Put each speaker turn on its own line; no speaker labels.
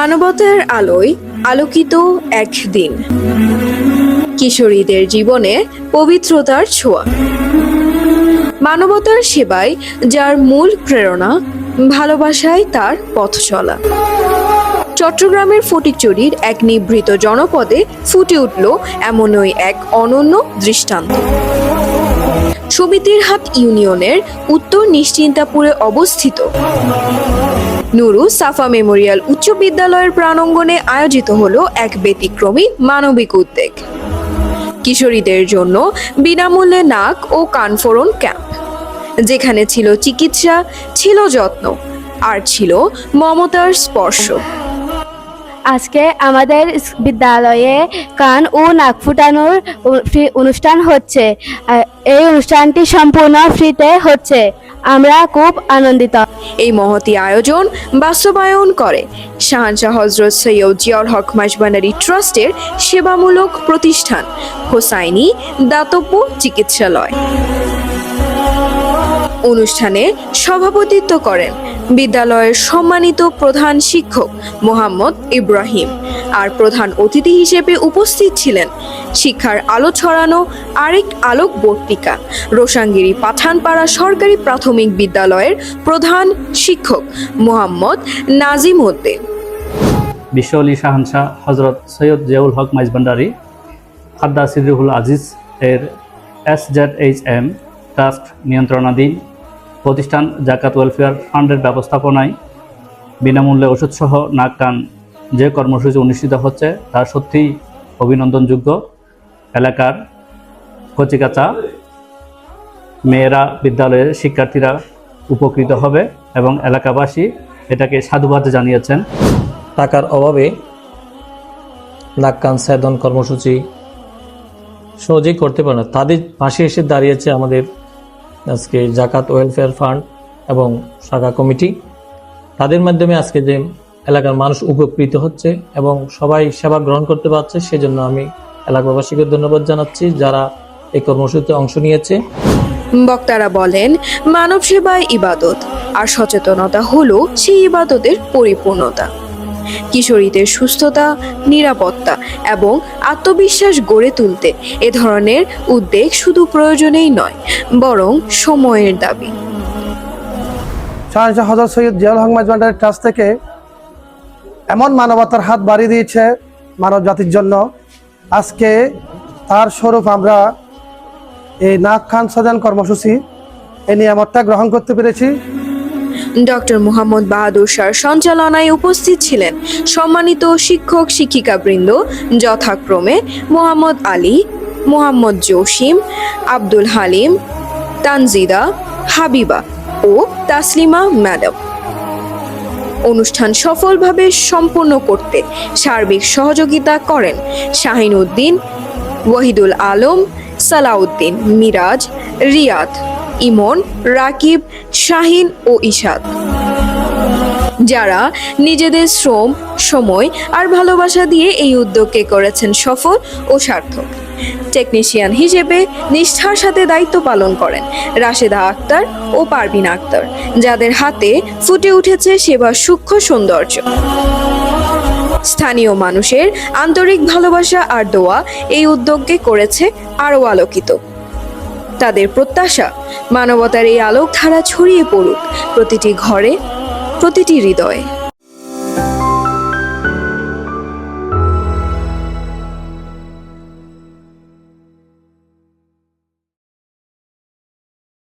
মানবতার আলোয় আলোকিত একদিন, কিশোরীদের জীবনে পবিত্রতার ছোঁয়া। মানবতার সেবায় যার মূল প্রেরণা, ভালোবাসায় তার পথ চলা। চট্টগ্রামের ফটিকছড়ির এক নিভৃত জনপদে ফুটে উঠল এমনই এক অনন্য দৃষ্টান্ত। সমিতিরহাট ইউনিয়নের উত্তর নিশ্চিন্তাপুরে অবস্থিত নুরু সাফা মেমোরিয়াল উচ্চ বিদ্যালয়ের প্রাঙ্গণে আয়োজিত হলো এক ব্যতিক্রমী মানবিক উদ্যোগ। কিশোরীদের জন্য বিনামূল্যে নাক ও কানফোড়ন ক্যাম্প, যেখানে ছিল চিকিৎসা, ছিল যত্ন, আর ছিল মমতার স্পর্শ।
আজকে আমাদের বিদ্যালয়ে কান ও নাক ফুটানোর অনুষ্ঠান হচ্ছে। এই অনুষ্ঠানটি সম্পূর্ণ ফ্রিতে হচ্ছে। আমরা খুব আনন্দিত।
এই মহতী আয়োজন বাস্তবায়ন করে শাহজাহান হযরত সৈয়দ জিয়াউল হক মাইজভান্ডারী ট্রাস্টের সেবামূলক প্রতিষ্ঠান হোসাইনী দাতব্য চিকিৎসালয়। অনুষ্ঠানে সভাপতিত্ব করেন বিদ্যালয়ের সম্মানিত প্রধান শিক্ষক মোহাম্মদ ইব্রাহিম, আর প্রধান অতিথি হিসেবে উপস্থিত ছিলেন শিক্ষার আলো ছড়ানো আরেক আলোক বর্তিকা রোশাঙ্গিরি পাঠানপাড়া সরকারি প্রাথমিক বিদ্যালয়ের প্রধান শিক্ষক মোহাম্মদ নাজিম উদ্দিন।
বিশ্বলি শাহজাহান হযরত সৈয়দ জিয়াউল হক মাইজভান্ডারী খাদ্দা সিরহুল আজিজ এর SZHM ট্রাস্ট নিয়ন্ত্রণাধীন প্রতিষ্ঠান জাকাত ওয়েলফেয়ার ফান্ডের ব্যবস্থাপনায় বিনামূল্যে ওষুধসহ নাক কান যে কর্মসূচি অনুষ্ঠিত হচ্ছে তা সত্যিই অভিনন্দনযোগ্য। এলাকার কচিকাঁচা মেয়েরা, বিদ্যালয়ের শিক্ষার্থীরা উপকৃত হবে এবং এলাকাবাসী এটাকে সাধুবাদ জানিয়েছেন।
টাকার অভাবে নাক কান ছেদন কর্মসূচি সহজেই করতে পারে না, তাদের পাশে এসে দাঁড়িয়েছে আমাদের আজকে জাকাত ওয়েলফেয়ার ফান্ড এবং শাখা কমিটি। তাদের মাধ্যমে আজকে যে এলাকার মানুষ উপকৃত হচ্ছে এবং সবাই সেবা গ্রহণ করতে পারছে, সেজন্য আমি এলাকাবাসীকে ধন্যবাদ জানাচ্ছি যারা এই কর্মসূচিতে অংশ নিয়েছে।
বক্তারা বলেন, মানব সেবায় ইবাদত, আর সচেতনতা হলো সেই ইবাদতের পরিপূর্ণতা। কিশোরীদের সুস্থতা, নিরাপত্তা এবং আত্মবিশ্বাস গড়ে তুলতে এ ধরনের উদ্যোগ শুধু প্রয়োজনেই নয়, বরং সময়ের দাবি।
শাহজাহান হযরত সৈয়দ জিয়াউল হক মাইজভান্ডারী ট্রাস্ট থেকে এমন মানবতার হাত বাড়িয়ে দিয়েছে মানব জাতির জন্য। আজকে তার স্বরূপ আমরা এই নাক কান ছেদন কর্মসূচি এই নিয়ামতটা গ্রহণ করতে পেরেছি।
ডক্টর মোহাম্মদ বাহাদুর শাহর সঞ্চালনায় উপস্থিত ছিলেন সম্মানিত শিক্ষক শিক্ষিকাবৃন্দ, যথাক্রমে মোহাম্মদ আলী, মোহাম্মদ জসিম, আব্দুল হালিম, তানজিদা, হাবিবা ও তাসলিমা ম্যাডাম। অনুষ্ঠান সফলভাবে সম্পন্ন করতে সার্বিক সহযোগিতা করেন শাহিন উদ্দিন, ওয়াহিদুল আলম, সালাউদ্দিন, মিরাজ, রিয়াদ, ইমন, রাকিব, শাহিন ও ইশাদ, যারা নিজেদের শ্রম, সময় আর ভালোবাসা দিয়ে এই উদ্যোগকে করেছেন সফল ও সার্থক। টেকনিশিয়ান হিসেবে নিষ্ঠার সাথে দায়িত্ব পালন করেন রাশেদা আক্তার ও পারভিন আক্তার, যাদের হাতে ফুটে উঠেছে সেবার সূক্ষ্ম সৌন্দর্য। স্থানীয় মানুষের আন্তরিক ভালোবাসা আর দোয়া এই উদ্যোগকে করেছে আরও আলোকিত। তাদের প্রত্যাশা, মানবতার এই আলোকধারা ছড়িয়ে পড়ুক প্রতিটি ঘরে, প্রতিটি হৃদয়ে।